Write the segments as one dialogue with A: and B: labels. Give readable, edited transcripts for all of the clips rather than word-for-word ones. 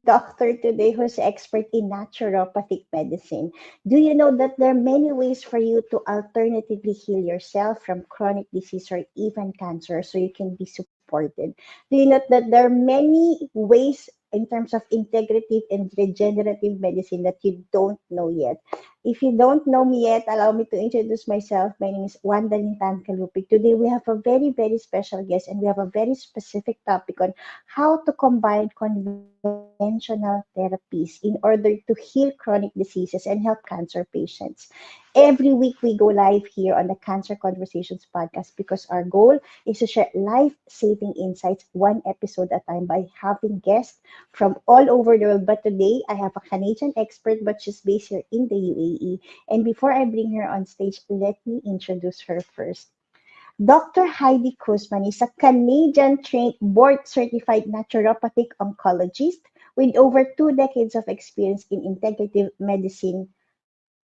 A: doctor today who's expert in naturopathic medicine. Do you know that there are many ways for you to alternatively heal yourself from chronic disease or even cancer so you can be supported? Do you know that there are many ways in terms of integrative and regenerative medicine that you don't know yet? If you don't know me yet, allow me to introduce myself. My name is Wanda Lintan Kalupik. Today we have a very, very special guest and we have a very specific topic on how to combine conventional therapies in order to heal chronic diseases and help cancer patients. Every week we go live here on the Cancer Conversations podcast because our goal is to share life-saving insights one episode at a time by having guests from all over the world. But today I have a Canadian expert, but she's based here in the UAE. And before I bring her on stage, let me introduce her first. Dr. Heidi Kussmann is a Canadian trained board certified naturopathic oncologist with over 2 decades of experience in integrative medicine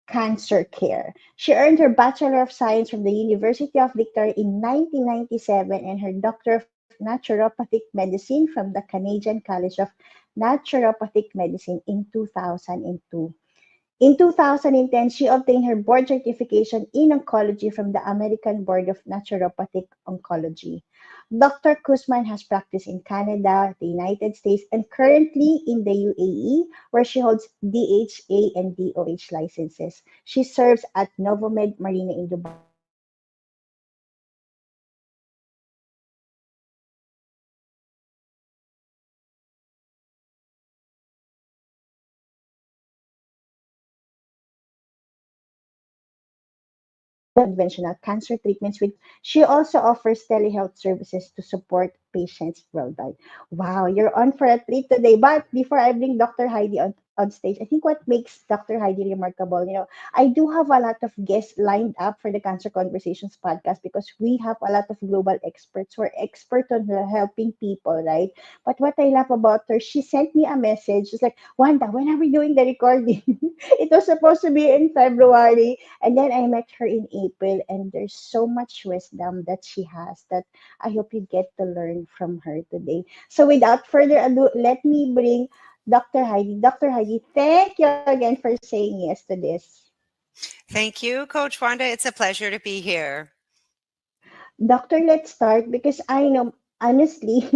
A: cancer care. She earned her Bachelor of Science from the University of Victoria in 1997 and her Doctor of Naturopathic Medicine from the Canadian College of Naturopathic Medicine in 2002. In 2010, she obtained her board certification in oncology from the American Board of Naturopathic Oncology. Dr. Kussmann has practiced in Canada, the United States, and currently in the UAE, where she holds DHA and DOH licenses. She serves at Novomed Marina in Dubai and Health Sciences University in Singapore. She is also a certified naturopathic physician and certified conventional cancer treatments with she also offers telehealth services to support patients worldwide. Wow, you're on for a treat today. But before I bring Dr. Heidi on stage, I think what makes Dr. Heidi remarkable, I do have a lot of guests lined up for the Cancer Conversations podcast because we have a lot of global experts who are expert on helping people, right? But what I love about her, she sent me a message. She's like, Wanda, when are we doing the recording? It was supposed to be in February. And then I met her in April, and there's so much wisdom that she has that I hope you get to learn from her today. So without further ado, let me bring Dr. Heidi. Dr. Heidi, thank you again for saying yes to this.
B: Thank you, Coach Wanda. It's a pleasure to be here.
A: Doctor, let's start because I know honestly,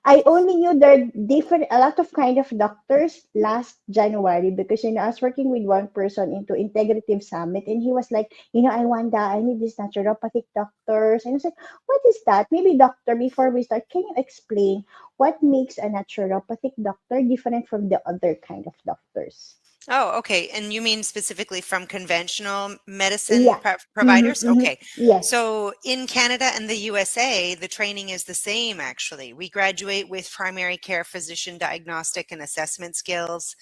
A: I only knew there are different a lot of kind of doctors last January because I was working with one person into Integrative Summit and he was like, I wonder, I need this naturopathic doctors. And I was like, what is that? Maybe doctor, before we start, can you explain what makes a naturopathic doctor different from the other kind of doctors?
B: Oh, okay. And you mean specifically from conventional medicine
A: Yeah.
B: providers? Okay.
A: Yes.
B: So in Canada and the USA, the training is the same, actually. We graduate with primary care physician diagnostic and assessment skills,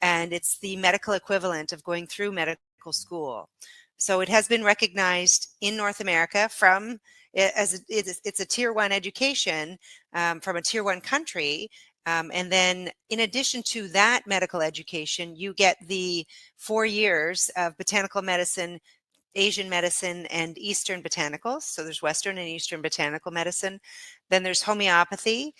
B: and it's the medical equivalent of going through medical school. So it has been recognized in North America from it's a tier one education from a tier one country. And then, in addition to that medical education, you get the 4 years of botanical medicine, Asian medicine, and Eastern botanicals. So there's Western and Eastern botanical medicine. Then there's homeopathy.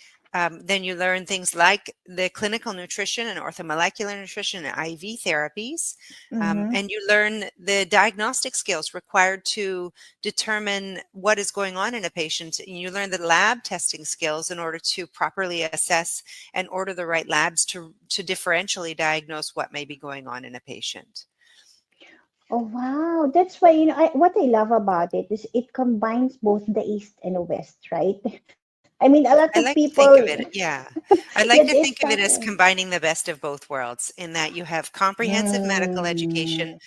B: Then you learn things like the clinical nutrition and orthomolecular nutrition and IV therapies.
A: Mm-hmm.
B: And you learn the diagnostic skills required to determine what is going on in a patient. And you learn the lab testing skills in order to properly assess and order the right labs to differentially diagnose what may be going on in a patient.
A: Oh wow, that's why what I love about it is it combines both the East and the West, right? I mean, a lot of
B: I like to
A: people,
B: think of it, yeah. I
A: yeah,
B: like to
A: this
B: think of
A: kind
B: it as
A: of.
B: combining the best of both worlds in that you have comprehensive medical education
A: Mm.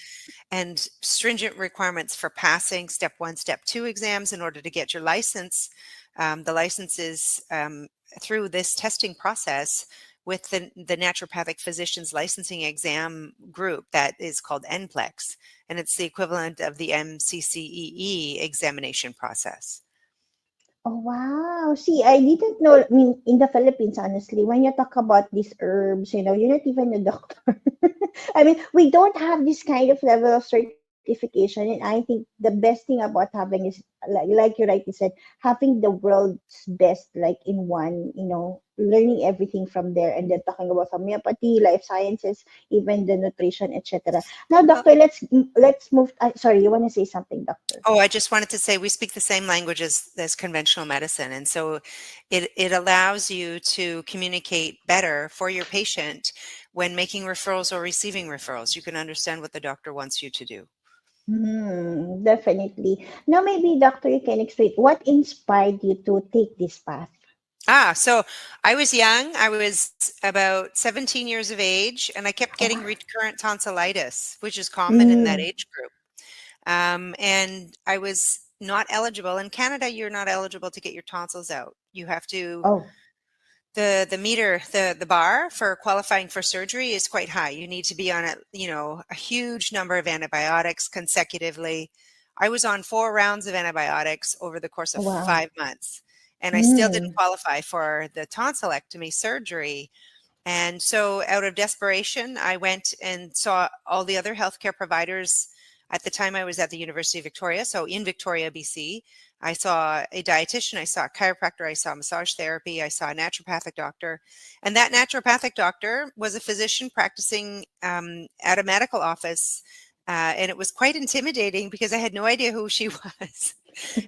B: and stringent requirements for passing step one, step two exams in order to get your license. The license is through this testing process with the naturopathic physician's licensing exam group that is called NPLEX, and it's the equivalent of the MCCEE examination process.
A: Oh wow. See, I didn't know. I mean, in the Philippines, honestly, when you talk about these herbs, you're not even a doctor. I mean, we don't have this kind of level of certification simplification. And I think the best thing about having is, like you rightly said, having the world's best like in one, learning everything from there, and then talking about homeopathy, life sciences, even the nutrition, etc. Now,
B: Well,
A: doctor, let's move. Sorry, you want to say something, doctor?
B: oh, I just wanted to say we speak the same language as conventional medicine. And so it allows you to communicate better for your patient when making referrals or receiving referrals. You can understand what the doctor wants you to do.
A: Definitely. Now, maybe, doctor, you can explain what inspired you to take this path.
B: So I was young. I was about 17 years of age, and I kept
A: Oh,
B: getting recurrent tonsillitis, which is common in that
A: mm,
B: age group. And I was not eligible. In Canada, you're not eligible to get your tonsils out. You have to
A: oh,
B: the meter the bar for qualifying for surgery is quite high. You need to be on a huge number of antibiotics consecutively. I was on 4 rounds of antibiotics over the course of
A: wow.
B: 5 months, and I still didn't
A: Mm,
B: qualify for the tonsillectomy surgery. And so, out of desperation, I went and saw all the other healthcare providers. At the time, I was at the University of Victoria, so in Victoria, BC. I saw a dietitian, I saw a chiropractor, I saw massage therapy, I saw a naturopathic doctor. And that naturopathic doctor was a physician practicing at a medical office. And it was quite intimidating because I had no idea who she was.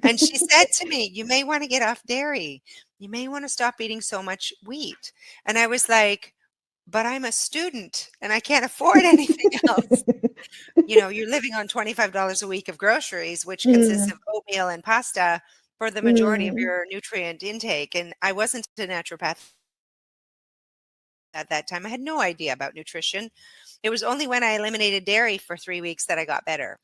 B: And she said to me, "You may want to get off dairy. You may want to stop eating so much wheat." And I was like, "But I'm a student and I can't afford anything else." You're living on $25 a week of groceries, which consists
A: mm,
B: of oatmeal and pasta for the majority of
A: mm,
B: your nutrient intake. And I wasn't a naturopath at that time. I had no idea about nutrition. It was only when I eliminated dairy for 3 weeks that I got better.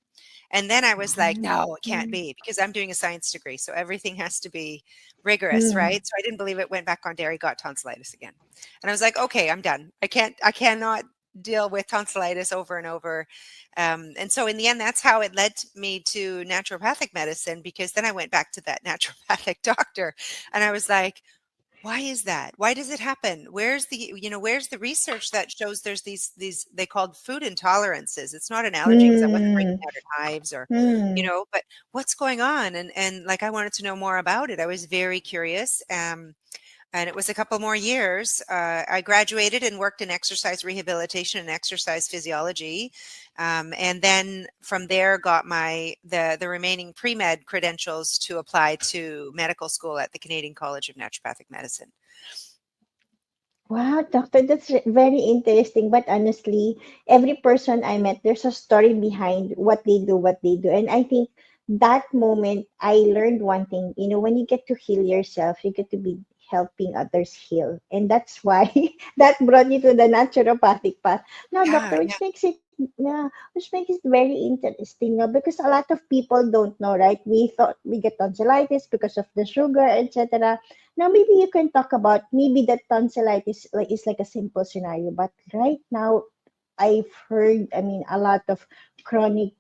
B: And then I was like, no, it can't
A: mm,
B: be because I'm doing a science degree. So everything has to be rigorous,
A: mm,
B: right? So I didn't believe it, went back on dairy, got tonsillitis again. And I was like, okay, I'm done. I cannot deal with tonsillitis over and over. And so in the end, that's how it led me to naturopathic medicine, because then I went back to that naturopathic doctor and I was like, why is that? Why does it happen? Where's the research that shows there's these they called food intolerances? It's not an allergy because I wasn't breaking
A: mm,
B: out in hives
A: mm.
B: but what's going on? And like I wanted to know more about it. I was very curious. And it was a couple more years. I graduated and worked in exercise rehabilitation and exercise physiology, and then from there got the remaining pre-med credentials to apply to medical school at the Canadian College of Naturopathic Medicine.
A: Wow, doctor, that's very interesting. But honestly, every person I met, there's a story behind what they do. And I think that moment, I learned one thing. When you get to heal yourself, you get to be helping others heal. And that's why that brought you to the naturopathic path. Now,
B: Yeah,
A: doctor,
B: yeah.
A: which makes it very interesting, because a lot of people don't know, right? We thought we get tonsillitis because of the sugar, etc. Now, maybe you can talk about maybe that tonsillitis is like a simple scenario, but right now I've heard, I mean, a lot of chronic,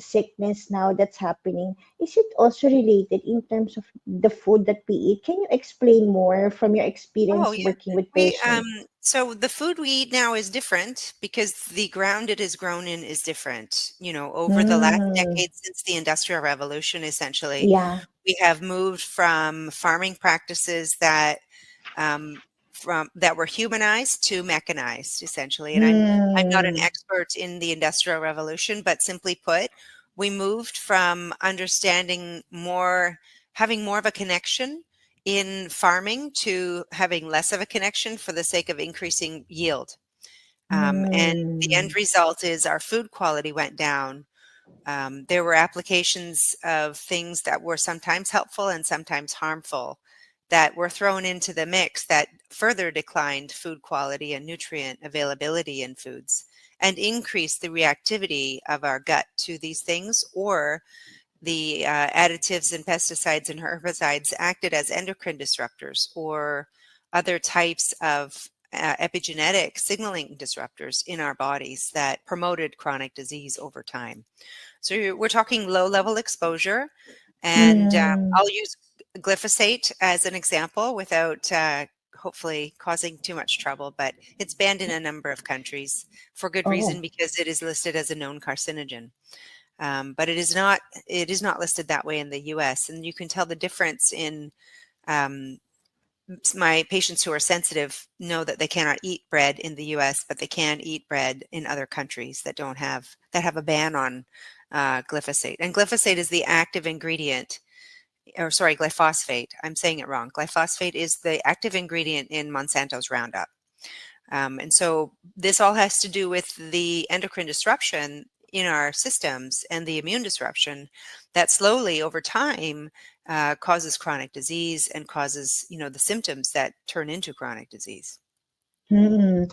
A: sickness now that's happening. Is it also related in terms of the food that we eat? Can you explain more from your
B: Oh,
A: experience
B: yeah.
A: working with
B: We
A: patients?
B: so the food we eat now is different because the ground it is grown in is different. Over the last
A: Mm,
B: decade since the Industrial Revolution, essentially,
A: yeah.
B: we have moved from farming practices that were humanized to mechanized, essentially. And I'm not an
A: Mm,
B: expert in the Industrial Revolution, but simply put, we moved from understanding more, having more of a connection in farming to having less of a connection for the sake of increasing yield. And the end
A: mm,
B: result is our food quality went down. There were applications of things that were sometimes helpful and sometimes harmful that were thrown into the mix that further declined food quality and nutrient availability in foods and increased the reactivity of our gut to these things, or the additives and pesticides and herbicides acted as endocrine disruptors or other types of epigenetic signaling disruptors in our bodies that promoted chronic disease over time. So we're talking low level exposure, and
A: mm.
B: I'll use glyphosate as an example without hopefully causing too much trouble, but it's banned in a number of countries for good reason
A: Oh,
B: because it is listed as a known carcinogen. But it is not listed that way in the US. And you can tell the difference in um, my patients who are sensitive know that they cannot eat bread in the US, but they can eat bread in other countries that have a ban on glyphosate. And glyphosate is the active ingredient, or sorry, glyphosate. I'm saying it wrong. Glyphosate is the active ingredient in Monsanto's Roundup. And so this all has to do with the endocrine disruption in our systems and the immune disruption that slowly over time causes chronic disease and causes, the symptoms that turn into chronic disease.
A: Hmm.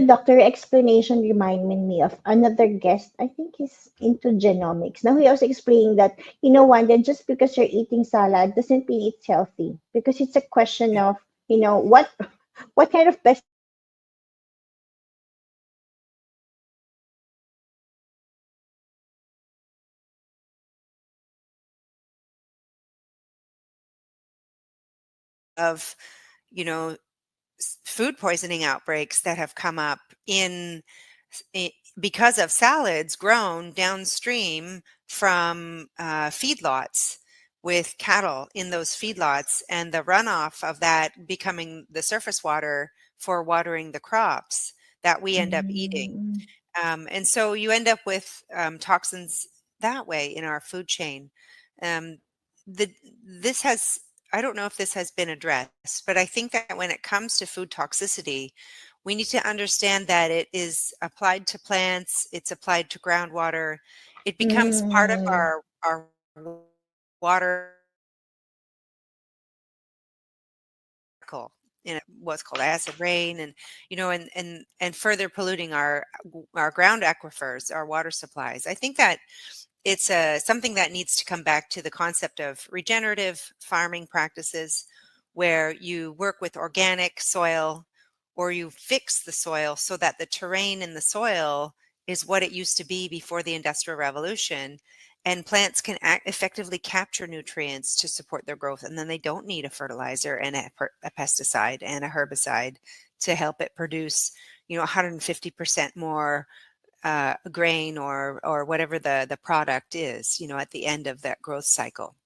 A: Doctor, your explanation reminded me of another guest. I think he's into genomics. Now he was explaining that, Wanda, just because you're eating salad doesn't mean it's healthy, because it's a question of, what kind of pesticides are you using, what kind of chemicals are you using,
B: Of, you know, food poisoning outbreaks that have come up because of salads grown downstream from feedlots with cattle in those feedlots, and the runoff of that becoming the surface water for watering the crops that we end up eating.
A: Mm,
B: And so you end up with toxins that way in our food chain. Um, this has, I don't know if this has been addressed, but I think that when it comes to food toxicity, we need to understand that it is applied to plants, it's applied to groundwater, it becomes part of
A: mm,
B: our water cycle in what's called acid rain, and and further polluting our ground aquifers, our water supplies. I think that it's something that needs to come back to the concept of regenerative farming practices, where you work with organic soil, or you fix the soil so that the terrain in the soil is what it used to be before the Industrial Revolution. And plants can effectively capture nutrients to support their growth. And then they don't need a fertilizer and a pesticide and a herbicide to help it produce, 150% more grain or whatever the product is, at the end of that growth cycle.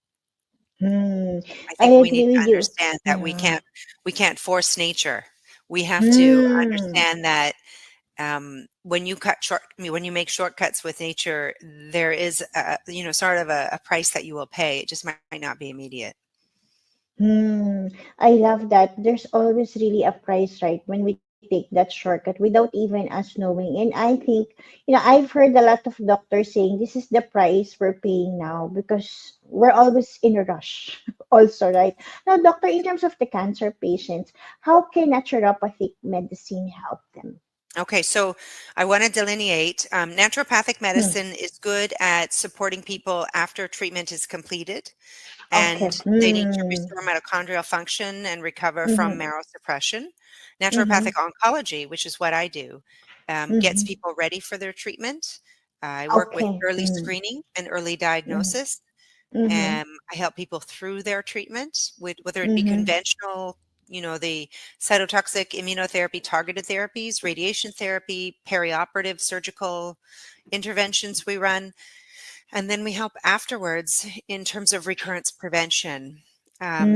A: mm.
B: I
A: I
B: think we need
A: agree
B: to
A: with you.
B: understand that we
A: Yeah.
B: can't force nature. We have to
A: Mm,
B: understand that when you when you make shortcuts with nature, there is sort of a price that you will pay. It just might not be immediate.
A: I love that. There's always really a price, right, when we take that shortcut without even us knowing. And I think, I've heard a lot of doctors saying this is the price we're paying now because we're always in a rush, also, right? Now, doctor, in terms of the cancer patients, how can naturopathic medicine help them?
B: Okay, so I want to delineate. Naturopathic
A: Hmm.
B: medicine is good at supporting people after treatment is completed,
A: Okay.
B: and they need to restore mitochondrial function and recover from
A: Mm-hmm.
B: marrow suppression.
A: Mm-hmm.
B: Naturopathic oncology, which is what I do, gets
A: Mm-hmm.
B: people ready for their treatment. I work with
A: Okay.
B: early
A: Mm-hmm.
B: screening and early
A: Mm-hmm.
B: diagnosis.
A: Mm-hmm.
B: I help people through their treatment, with whether it be
A: Mm-hmm.
B: conventional, the cytotoxic immunotherapy targeted therapies, radiation therapy, perioperative surgical interventions we run, and then we help afterwards in terms of recurrence prevention.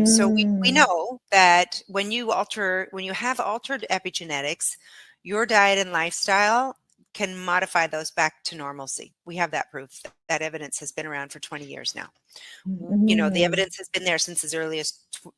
B: So we
A: Mm.
B: know that when you have altered epigenetics, your diet and lifestyle can modify those back to normalcy. We have that proof. That evidence has been around for 20 years now. The
A: Mm.
B: evidence has been there since as early as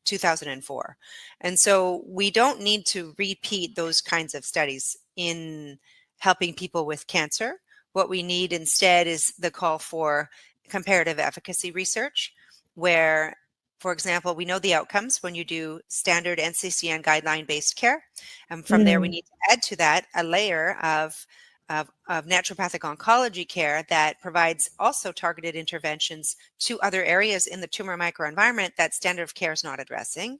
B: 2004. And so we don't need to repeat those kinds of studies in helping people with cancer. What we need instead is the call for comparative efficacy research, where, for example, we know the outcomes when you do standard NCCN guideline based care. And from there, we
A: Mm.
B: need to add to that a layer of naturopathic oncology care that provides also targeted interventions to other areas in the tumor microenvironment that standard of care is not addressing,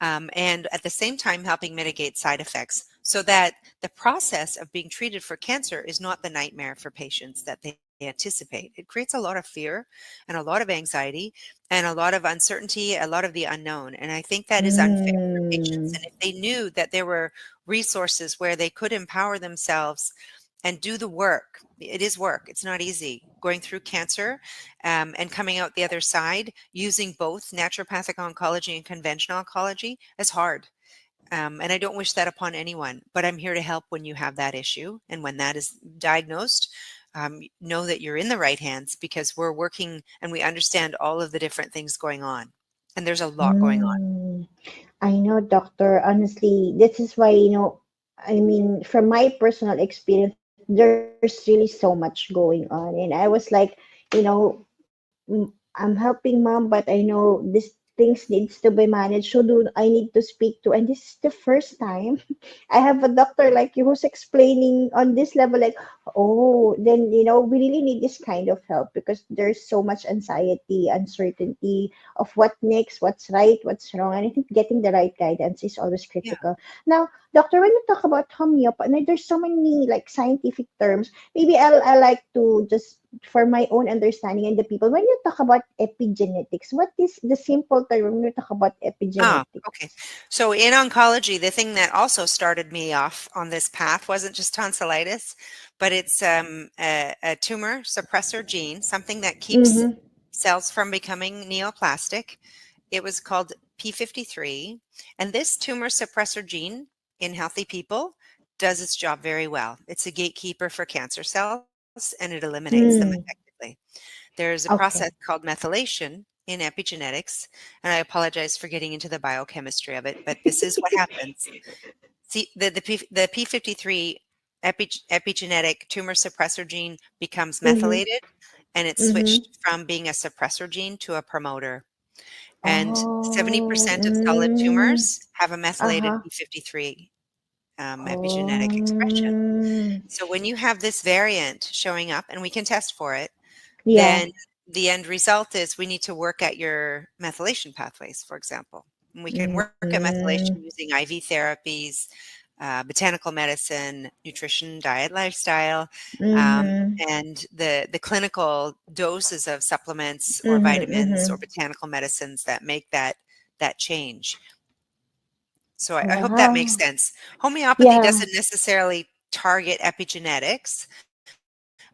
B: and at the same time helping mitigate side effects, so that the process of being treated for cancer is not the nightmare for patients that they anticipate. It creates a lot of fear and a lot of anxiety and a lot of uncertainty, a lot of the unknown. And I think that is unfair for patients.
A: Mm.
B: And if they knew that there were resources where they could empower themselves and do the work. It is work. It's not easy going through cancer and coming out the other side using both naturopathic oncology and conventional oncology is hard. And I don't wish that upon anyone, but I'm here to help when you have that issue. And when that is diagnosed, know that you're in the right hands because we're working and we understand all of the different things going on. And there's a lot going on.
A: Mm. I know, doctor. Honestly, this is why, I mean, from my personal experience, there's really so much going on. And I was like, you know, I'm helping mom, but I know this things needs to be managed. So do I need to speak to? And this is the first time I have a doctor like you who's explaining on this level, like, oh, then we really need this kind of help because there's so much anxiety, uncertainty of what next, what's right, what's wrong. And I think getting the right guidance is always
B: Yeah.
A: critical. Now, doctor, when you talk about homeopathy, there's so many like scientific terms. Maybe I like to just for my own understanding and the people, when you talk about epigenetics, what is the simple term when you talk about
B: Okay.
A: epigenetics?
B: So in oncology, the thing that also started me off on this path wasn't just tonsillitis, but it's a tumor suppressor gene, something that keeps
A: Mm-hmm.
B: cells from becoming neoplastic. It was called P53. And this tumor suppressor gene in healthy people does its job very well. It's a gatekeeper for cancer cells and it eliminates them
A: Mm.
B: effectively. There's a process
A: Okay.
B: called methylation in epigenetics, and I apologize for getting into the biochemistry of it, but this is what happens. See, the P53 epigenetic tumor suppressor gene becomes
A: Mm-hmm.
B: methylated, and it's
A: Mm-hmm.
B: switched from being a suppressor gene to a promoter. And
A: Oh.
B: 70% of solid
A: Mm.
B: tumors have a methylated
A: Uh-huh.
B: P53 epigenetic expression.
A: Oh.
B: So when you have this variant showing up, and we can test for it,
A: Yeah.
B: then the end result is we need to work at your methylation pathways, for example. And we can work at methylation
A: Mm.
B: using IV therapies, botanical medicine, nutrition, diet, lifestyle, um,
A: Mm-hmm.
B: and the clinical doses of supplements or
A: Mm-hmm.
B: vitamins or
A: Mm-hmm.
B: botanical medicines that make that change. So I hope that makes
A: Wow.
B: sense. Homeopathy
A: Yeah.
B: doesn't necessarily target epigenetics.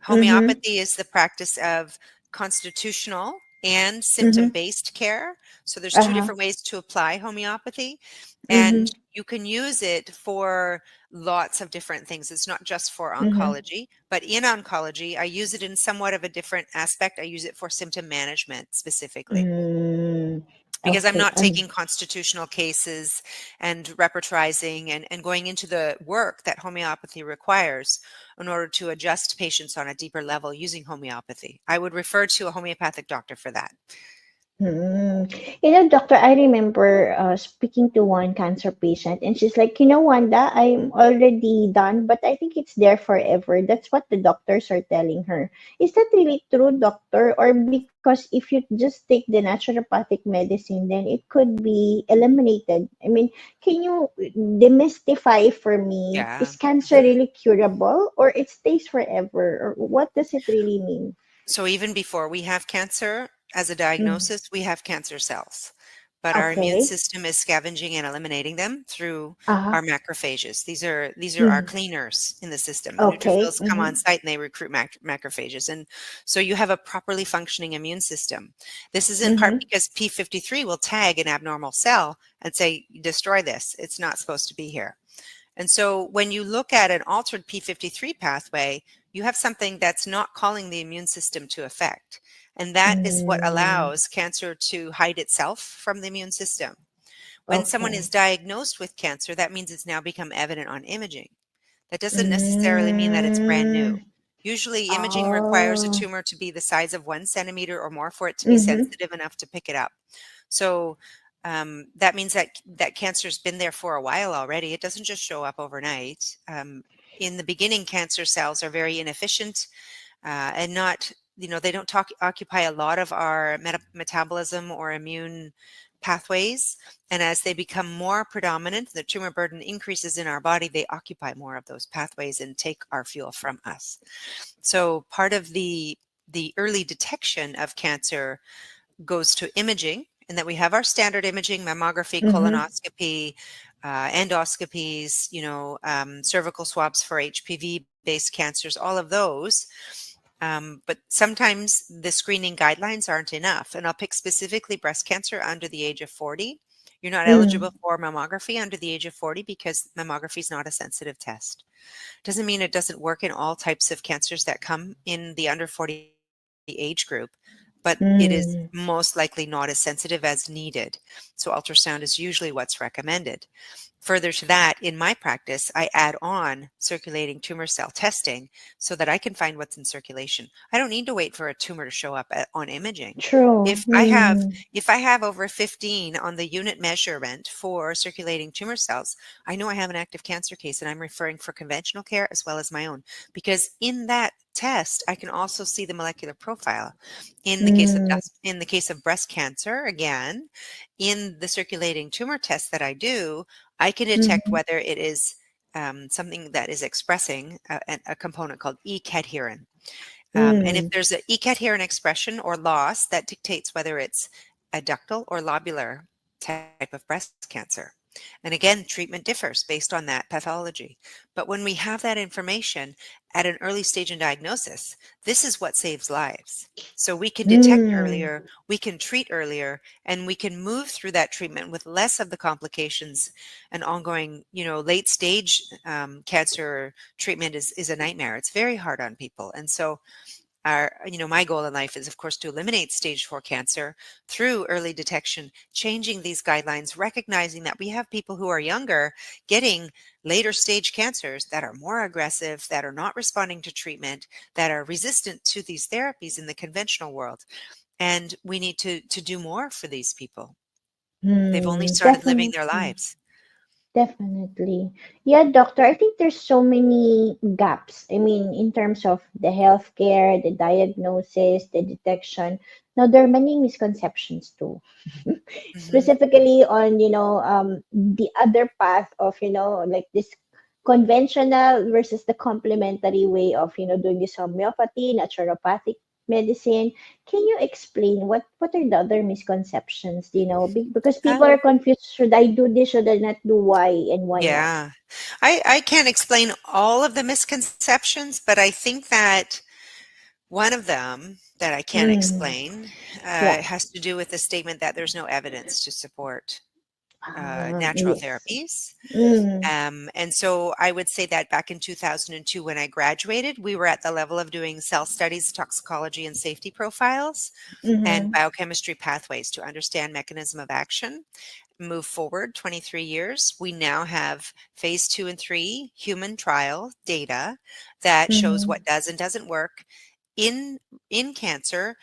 B: Homeopathy is
A: Mm-hmm.
B: the practice of constitutional and
A: Mm-hmm.
B: symptom-based care. So there's two
A: Uh-huh.
B: different ways to apply homeopathy, and
A: Mm-hmm.
B: you can use it for lots of different things. It's not just for
A: Mm-hmm.
B: oncology, but in oncology, I use it in somewhat of a different aspect. I use it for symptom management specifically
A: Mm.
B: because I'm
A: Okay.
B: not taking constitutional cases and repertorizing and going into the work that homeopathy requires in order to adjust patients on a deeper level using homeopathy. I would refer to a homeopathic doctor for that.
A: Mm. Doctor, I remember speaking to one cancer patient, and she's like, Wanda, I'm already done, but I think it's there forever. That's what the doctors are telling her. Is that really true, doctor? Or because if you just take the naturopathic medicine, then it could be eliminated? I mean, can you demystify for me?
B: Yeah.
A: Is cancer really curable, or it stays forever? Or what does it really mean?
B: So even before we have cancer as a
A: Mm.
B: diagnosis, we have cancer cells. But our immune
A: Okay.
B: system is scavenging and eliminating them through
A: Uh-huh.
B: our macrophages. These are our
A: Mm.
B: cleaners in the system. The
A: Okay.
B: neutrophils come on
A: Mm-hmm.
B: site and they recruit macrophages. And so you have a properly functioning immune system. This is in part
A: Mm-hmm.
B: because P53 will tag an abnormal cell and say, destroy this. It's not supposed to be here. And so when you look at an altered P53 pathway, you have something that's not calling the immune system to effect. And that is what
A: Mm,
B: allows cancer to hide itself from the immune system. When someone is
A: okay.
B: diagnosed with cancer, that means it's now become evident on imaging. That doesn't necessarily mean that it's brand new.
A: Mm,
B: Usually, imaging requires a
A: oh.
B: tumor to be the size of 1 centimeter or more for it to be
A: Mm-hmm.
B: sensitive enough to pick it up. So that means that cancer's been there for a while already. It doesn't just show up overnight. In the beginning, cancer cells are very inefficient and not, they don't occupy a lot of our metabolism or immune pathways. And as they become more predominant, the tumor burden increases in our body, they occupy more of those pathways and take our fuel from us. So part of the early detection of cancer goes to imaging, and that we have our standard imaging, mammography,
A: Mm-hmm.
B: colonoscopy, endoscopies, cervical swabs for HPV, based cancers, all of those. But sometimes the screening guidelines aren't enough. And I'll pick specifically breast cancer under the age of 40. You're not eligible
A: Mm,
B: for mammography under the age of 40 because mammography is not a sensitive test. Doesn't mean it doesn't work in all types of cancers that come in the under 40 age group, but it is
A: mm,
B: most likely not as sensitive as needed. So ultrasound is usually what's recommended. Further to that, in my practice, I add on circulating tumor cell testing so that I can find what's in circulation. I don't need to wait for a tumor to show up on imaging.
A: true.
B: If I have
A: Mm,
B: if I have over 15 on the unit measurement for circulating tumor cells, I know I have an active cancer case and I'm referring for conventional care as well as my own, because in that test I can also see the molecular profile.
A: mm,
B: In the case of breast cancer, again, in the circulating tumor test that I do, I can detect
A: mhm,
B: whether it is something that is expressing a component called E-cadherin. And if
A: mm,
B: there's an E-cadherin expression or loss, that dictates whether it's a ductal or lobular type of breast cancer. And again, treatment differs based on that pathology. But when we have that information at an early stage in diagnosis, this is what saves lives. So we can detect
A: mm,
B: earlier, we can treat earlier, and we can move through that treatment with less of the complications and ongoing, late stage cancer treatment is a nightmare. It's very hard on people. And so my goal in life is, of course, to eliminate stage 4 cancer through early detection, changing these guidelines, recognizing that we have people who are younger getting later stage cancers that are more aggressive, that are not responding to treatment, that are resistant to these therapies in the conventional world. And we need to do more for these people. They've only
A: mm,
B: started living their
A: definitely.
B: lives.
A: Definitely. Yeah, doctor, I think there's so many gaps. I mean, in terms of the healthcare, the diagnosis, the detection. Now, there are many misconceptions too.
B: Hmm.
A: Specifically on, the other path of, like this conventional versus the complementary way of, doing this homeopathy, naturopathic medicine. Can you explain what are the other misconceptions, because people are confused. Should I do this? Should I not do? Why and why not?
B: Yeah. I can't explain all of the misconceptions, but I think that one of them that I can
A: Mm,
B: explain
A: yeah.
B: has to do with the statement that there's no evidence to support natural
A: Yes.
B: therapies.
A: Mm,
B: And so I would say that back in 2002, when I graduated, we were at the level of doing cell studies, toxicology, and safety profiles and
A: mm-hmm,
B: biochemistry pathways to understand mechanism of action. Move forward 23 years, we now have phase 2 and 3 human trial data that shows
A: mm-hmm,
B: what does and doesn't work in in cancer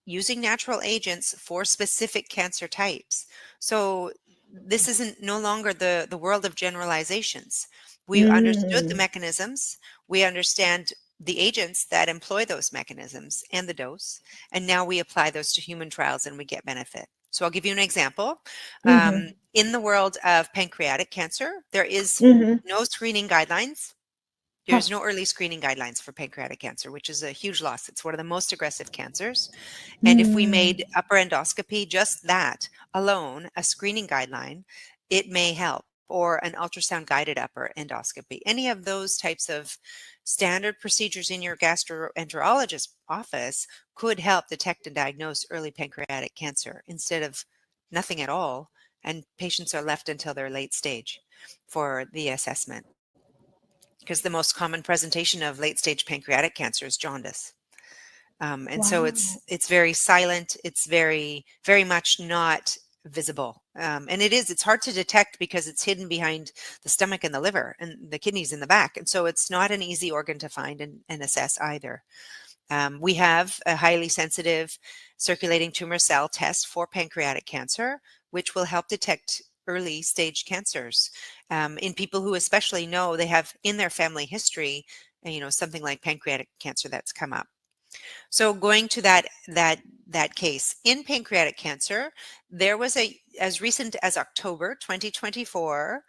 B: using natural agents for specific cancer types. So this isn't no longer the world of generalizations. We understood the
A: mm,
B: mechanisms, we understand the agents that employ those mechanisms and the dose, and now we apply those to human trials and we get benefit. So I'll give you an example.
A: mm-hmm,
B: In the world of pancreatic cancer, there is
A: mm-hmm.
B: no screening guidelines.
A: Huh.
B: There's no early screening guidelines for pancreatic cancer, which is a huge loss. It's one of the most aggressive cancers. And if we
A: Mm,
B: made upper endoscopy, just that alone, a screening guideline, it may help, or an ultrasound guided upper endoscopy. Any of those types of standard procedures in your gastroenterologist office could help detect and diagnose early pancreatic cancer instead of nothing at all. And patients are left until their late stage for the assessment, because the most common presentation of late stage pancreatic cancer is jaundice. And so
A: wow.
B: it's very silent. It's very much not visible. And it's hard to detect because it's hidden behind the stomach and the liver and the kidneys in the back. And so it's not an easy organ to find and assess either. We have a highly sensitive circulating tumor cell test for pancreatic cancer, which will help detect early stage cancers in people who especially know they have in their family history, something like pancreatic cancer that's come up. So going to that case in pancreatic cancer, there was as recent as October 2024,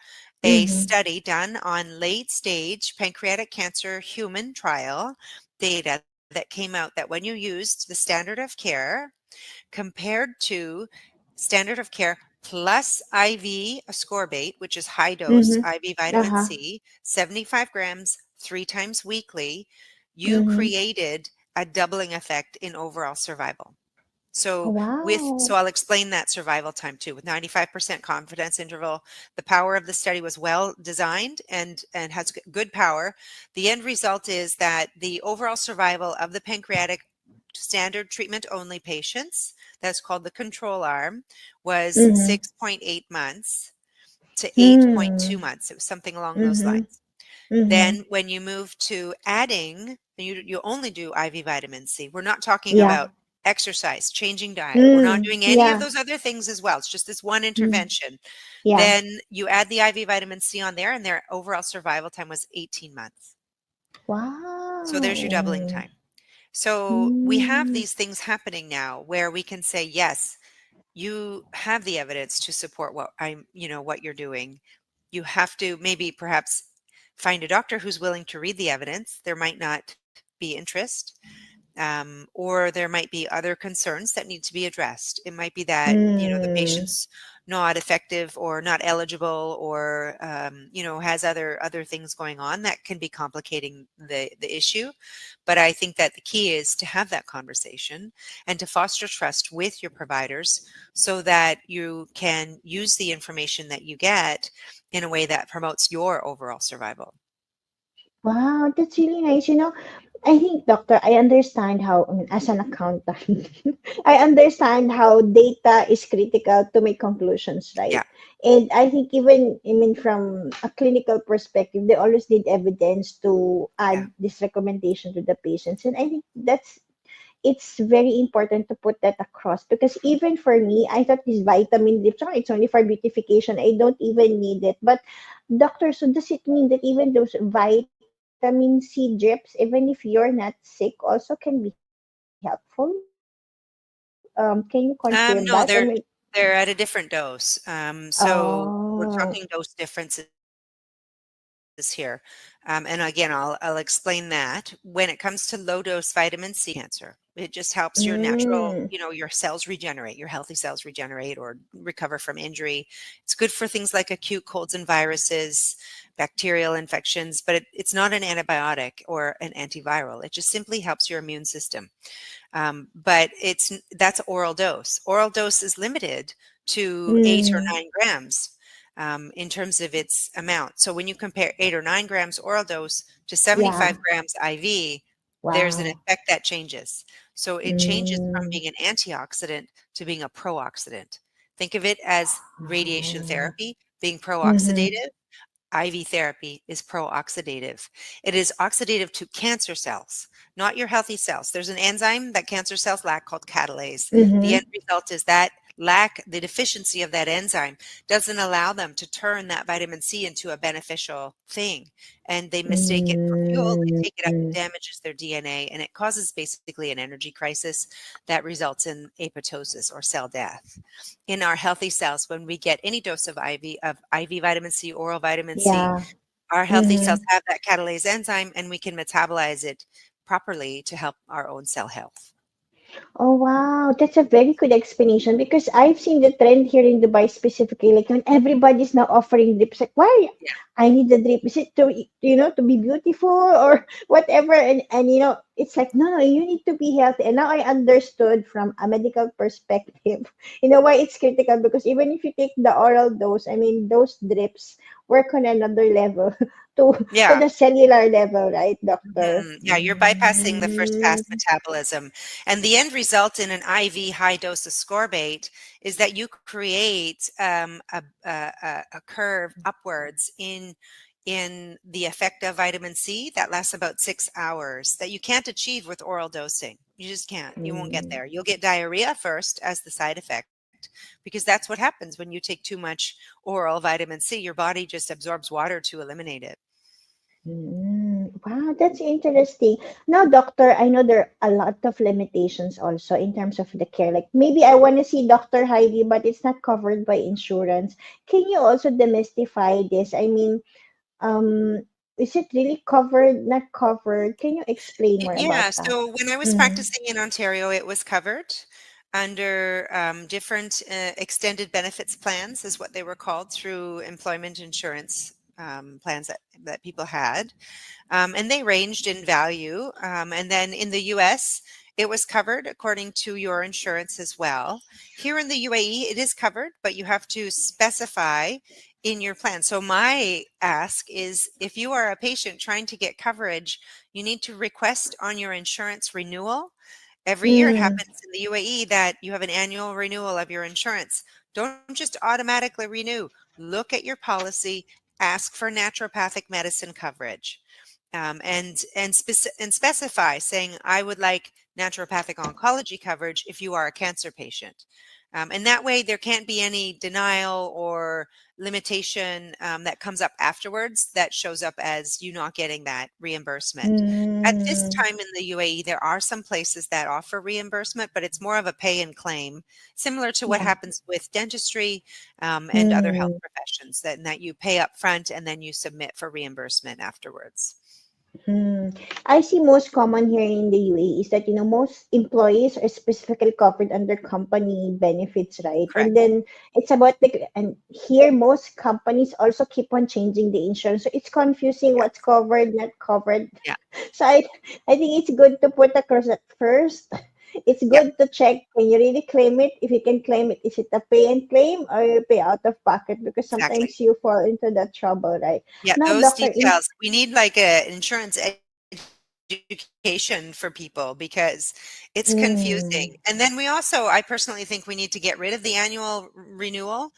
B: a
A: Mm-hmm,
B: study done on late stage pancreatic cancer human trial data that came out that when you used the standard of care compared to standard of care plus IV ascorbate, which is high dose
A: mm-hmm.
B: IV vitamin
A: Uh-huh.
B: C, 75 grams 3 times weekly, you
A: Mm-hmm.
B: created a doubling effect in overall survival.
A: Oh,
B: So
A: wow.
B: I'll explain that survival time too. With 95% confidence interval, the power of the study was well designed and has good power. The end result is that the overall survival of the pancreatic standard treatment only patients, that's called the control arm, was
A: Mm-hmm.
B: 6.8 months to 8.2
A: Mm-hmm.
B: months. It was something along those
A: Mm-hmm.
B: lines.
A: Mm-hmm.
B: Then when you move to adding, you only do IV vitamin C. We're not talking
A: Yeah.
B: about exercise, changing diet. We're not
A: Mm.
B: doing any of
A: Yeah.
B: those other things as well. It's just this one
A: Mm.
B: intervention.
A: Yeah.
B: Then you add the IV vitamin C on there, and their overall survival time was 18 months. So there's your doubling
A: Wow.
B: time. So we have
A: Mm.
B: these things happening now where we can say, yes, you have the evidence to support what you're doing. You have to maybe perhaps find a doctor who's willing to read the evidence. There might not be interest, or there might be other concerns that need to be addressed. It might be that the
A: Mm.
B: patient's not effective or not eligible, or has other things going on that can be complicating the issue. But I think that the key is to have that conversation and to foster trust with your providers so that you can use the information that you get in a way that promotes your overall survival.
A: Wow, that's really nice. I think, doctor, I understand how, I mean, as an accountant, I understand how data is critical to make conclusions,
B: Yeah.
A: right? And I think even, I mean, from a clinical perspective, they always need evidence to
B: Yeah.
A: add this recommendation to the patients. And I think it's very important to put that across because even for me, I thought this vitamin dips, oh, it's only for beautification. I don't even need it. But doctor, so does it mean that even those vitamin C drips, even if you're not sick, also can be helpful? Can you confirm that? I mean,
B: No, they're at a different dose. So we're
A: oh,
B: talking dose differences here. And again, I'll explain that. When it comes to low dose vitamin C, it doesn't cause cancer. It just helps your natural,
A: mm,
B: your cells regenerate, your healthy cells regenerate or recover from injury. It's good for things like acute colds and viruses, bacterial infections, but it's not an antibiotic or an antiviral. It just simply helps your immune system. But that's oral dose. Oral dose is limited to 8 or 9 grams in terms of its amount. So when you compare 8 or 9 grams oral dose to 75
A: yeah,
B: grams IV, there's an
A: wow.
B: effect that changes. So it changes from
A: Mm,
B: being an antioxidant to being a pro-oxidant. Think of it as radiation
A: oh,
B: therapy being
A: mm-hmm,
B: pro-oxidative. IV therapy is pro-oxidative. It is oxidative to cancer cells, not your healthy cells. There's an enzyme that cancer cells lack called catalase. The end
A: mm-hmm,
B: result is that the deficiency of that enzyme doesn't allow them to turn that vitamin C into a beneficial thing. And they mistake it for fuel, they take it up, it
A: mm,
B: damages their DNA, and it causes basically an energy crisis that results in apoptosis or cell death. In our healthy cells, when we get any dose of IV vitamin C, oral vitamin C,
A: yeah.
B: our healthy cells
A: Mm-hmm.
B: have that catalase enzyme and we can metabolize it properly to help our own cell health.
A: Oh wow, that's a very good explanation because I've seen the trend here in Dubai specifically, like when everybody's now offering drips, like why
B: Yeah.
A: I need the drip? Is it to to be beautiful or whatever? And it's like no, you need to be healthy. And now I understood from a medical perspective, why it's critical because even if you take the oral dose, I mean those drips work on another level to
B: Yeah.
A: the cellular level, right, doctor?
B: Yeah, you're bypassing the first pass
A: Mm,
B: metabolism. And the end result in an IV high dose ascorbate is that you create a curve upwards in the effect of vitamin C that lasts about 6 hours that you can't achieve with oral dosing. You just can't. You won't get
A: mm.
B: there. You'll get diarrhea first as the side effect because that's what happens when you take too much oral vitamin C. Your body just absorbs water to eliminate it.
A: Wow, that's interesting. Now, doctor, I know there are a lot of limitations also in terms of the care. Like maybe I want to see Dr. Heidi, but it's not covered by insurance. Can you also demystify this? I mean, is it really covered, not covered? Can you explain more
B: Yeah,
A: about that?
B: so when I was
A: Mm,
B: practicing in Ontario, it was covered under different extended benefits plans, is what they were called through employment insurance plans that people had. And they ranged in value. And then in the US, it was covered according to your insurance as well. Here in the UAE, it is covered, but you have to specify in your plan. So my ask is, if you are a patient trying to get coverage, you need to request on your insurance renewal. Every year it
A: Mm,
B: happens in the UAE that you have an annual renewal of your insurance. Don't just automatically renew. Look at your policy, ask for naturopathic medicine coverage, and specify saying, I would like naturopathic oncology coverage if you are a cancer patient. And that way there can't be any denial or limitation that comes up afterwards that shows up as you not getting that reimbursement. At this
A: mm,
B: time in the UAE, there are some places that offer reimbursement, but it's more of a pay and claim, similar to what
A: yeah.
B: happens with dentistry and other health
A: Mm.
B: professions, that you pay up front and then you submit for reimbursement afterwards.
A: Hmm. I see most common here in the UAE is that, most employees are specifically covered under company benefits, right? And
B: Correct.
A: then it's about and here most companies also keep on changing the insurance. So it's confusing
B: Yeah.
A: what's covered, not covered.
B: Yeah.
A: So I think it's good to put across at first. It's
B: Yeah.
A: good to check, can you really claim it? If you can claim it, is it a pay and claim or you pay out of pocket? Because
B: Exactly.
A: sometimes you fall into that trouble, right?
B: Yeah,
A: Now,
B: those
A: doctor, in
B: details. We need like a insurance education for people because it's
A: mm,
B: confusing. And then I personally think we need to get rid of the annual renewal,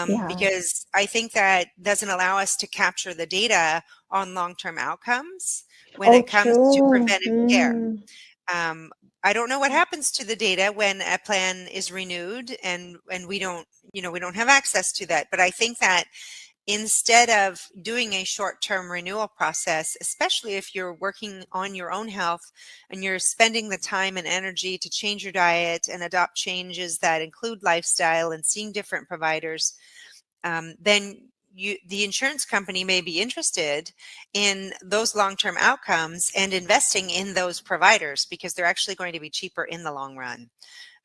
A: yeah.
B: because I think that doesn't allow us to capture the data on long-term outcomes when
A: Oh,
B: it comes to
A: true.
B: preventive care.
A: Mm,
B: Um, I don't know what happens to the data when a plan is renewed and we don't have access to that. But I think that instead of doing a short-term renewal process, especially if you're working on your own health and you're spending the time and energy to change your diet and adopt changes that include lifestyle and seeing different providers, then the insurance company may be interested in those long-term outcomes and investing in those providers because they're actually going to be cheaper in the long run.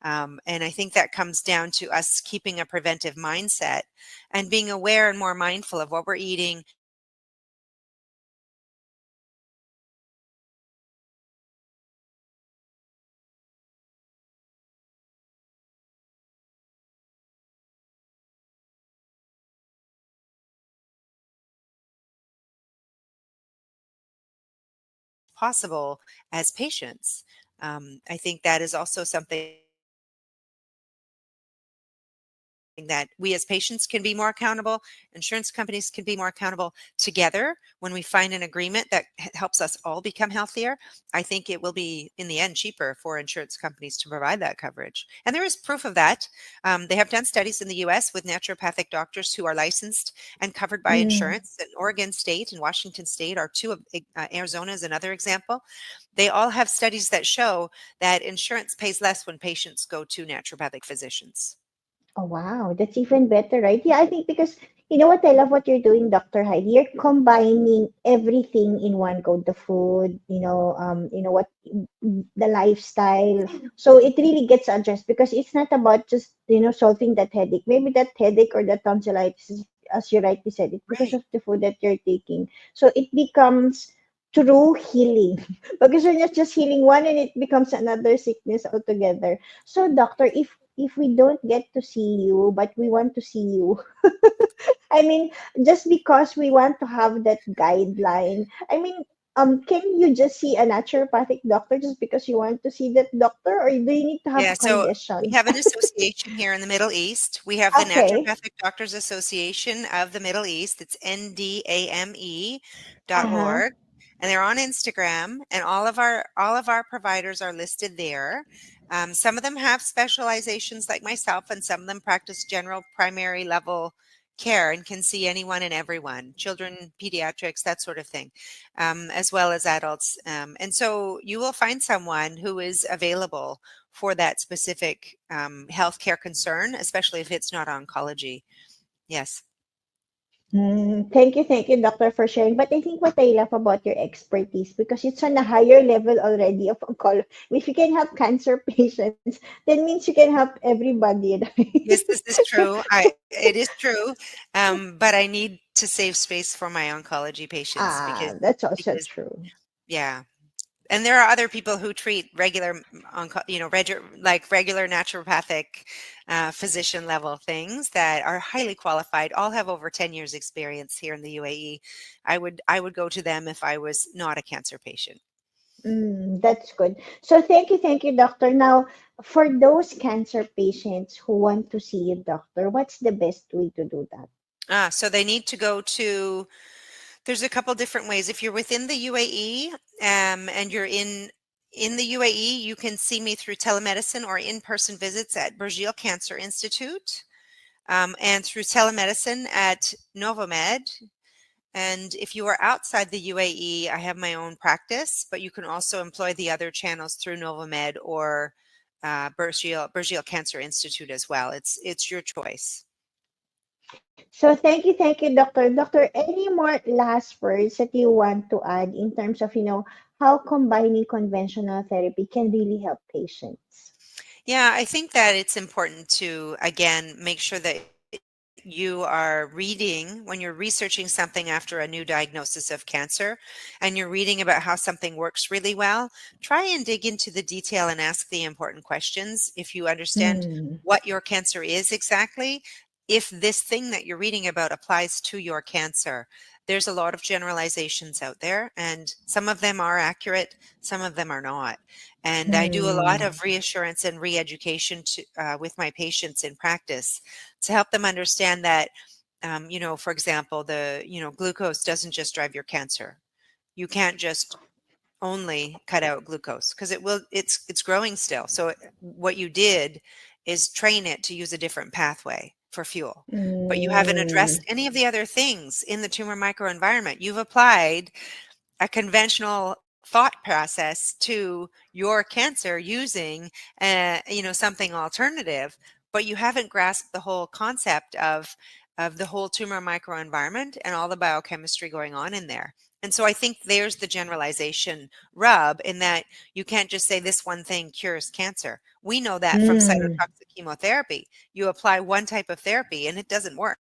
B: And I think that comes down to us keeping a preventive mindset and being aware and more mindful of what we're eating. Possible as patients. I think that is also something that we as patients can be more accountable, insurance companies can be more accountable together. When we find an agreement that helps us all become healthier, I think it will be in the end cheaper for insurance companies to provide that coverage. And there is proof of that. They have done studies in the US with naturopathic doctors who are licensed and covered by
A: mm.
B: insurance. And Oregon State and Washington State are two of, Arizona is another example. They all have studies that show that insurance pays less when patients go to naturopathic physicians.
A: Oh, wow. That's even better, right? Yeah, I think because you know what I love what you're doing, Dr. Heidi. You're combining everything in one go, the food, what the lifestyle. So it really gets addressed because it's not about just, solving that headache. Maybe that headache or that tonsillitis, as you rightly said, it's because
B: Right.
A: of the food that you're taking. So it becomes true healing because you're not just healing one and it becomes another sickness altogether. So, doctor, if we don't get to see you, but we want to see you, I mean, just because we want to have that guideline, I mean, can you just see a naturopathic doctor just because you want to see that doctor, or do you need to have a
B: Yeah, so we
A: condition?
B: have an association here in the Middle East. We have the
A: Okay.
B: Naturopathic Doctors Association of the Middle East. It's
A: Uh-huh.
B: ndame.org. And they're on Instagram, and all of our providers are listed there. Some of them have specializations like myself, and some of them practice general primary level care and can see anyone and everyone, children, pediatrics, that sort of thing, as well as adults. And so you will find someone who is available for that specific healthcare concern, especially if it's not oncology. Yes.
A: Thank you, doctor, for sharing. But I think what I love about your expertise, because it's on a higher level already of oncology. If you can help cancer patients, that means you can help everybody, right?
B: Yes, this is true. It is true, but I need to save space for my oncology patients
A: That's also
B: because
A: true.
B: yeah. And there are other people who treat regular, like regular naturopathic physician level things that are highly qualified. All have over 10 years experience here in the UAE. I would go to them if I was not a cancer patient.
A: That's good. So thank you, doctor. Now, for those cancer patients who want to see a doctor, what's the best way to do that?
B: So they need to go to. There's a couple different ways. If you're within the UAE, and you're in the UAE, you can see me through telemedicine or in-person visits at Burjeel Cancer Institute, and through telemedicine at Novomed. And if you are outside the UAE, I have my own practice, but you can also employ the other channels through Novomed or Burjeel Cancer Institute as well. It's your choice.
A: So thank you, doctor. Doctor, any more last words that you want to add in terms of, how combining conventional therapy can really help patients?
B: Yeah, I think that it's important to, again, make sure that you are reading when you're researching something after a new diagnosis of cancer and you're reading about how something works really well. Try and dig into the detail and ask the important questions. If you understand
A: Mm,
B: what your cancer is exactly, if this thing that you're reading about applies to your cancer. There's a lot of generalizations out there, and some of them are accurate, some of them are not. And I do a lot
A: mm,
B: of reassurance and re-education with my patients in practice to help them understand that, for example, glucose doesn't just drive your cancer. You can't just only cut out glucose because it's growing still. So what you did is train it to use a different pathway for fuel. But you haven't addressed
A: mm,
B: any of the other things in the tumor microenvironment. You've applied a conventional thought process to your cancer using something alternative, but you haven't grasped the whole concept of the whole tumor microenvironment and all the biochemistry going on in there. And so I think there's the generalization rub, in that you can't just say this one thing cures cancer. We know that from
A: mm,
B: cytotoxic chemotherapy. You apply one type of therapy and it doesn't work.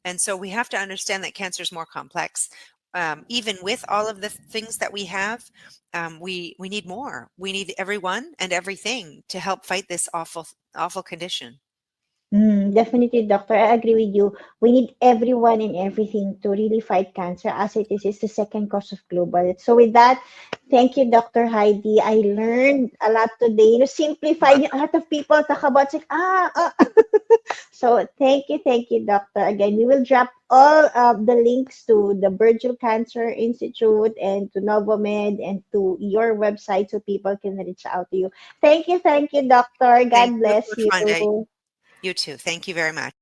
B: And so we have to understand that cancer is more complex. Even with all of the things that we have, we need more. We need everyone and everything to help fight this awful condition.
A: definitely, doctor. I agree with you. We need everyone and everything to really fight cancer, as it is the second cause of global. So with that, thank you, Dr. Heidi. I learned a lot today.
B: You're
A: Simplified. A
B: welcome.
A: lot of people talk about like, So thank you, doctor. Again, we will drop all of the links to the Virgil Cancer Institute and to Novomed and to your website so people can reach out to you. Thank you, doctor.
B: Thank
A: God
B: you,
A: bless
B: Coach Monday.
A: you.
B: You too. Thank you very much.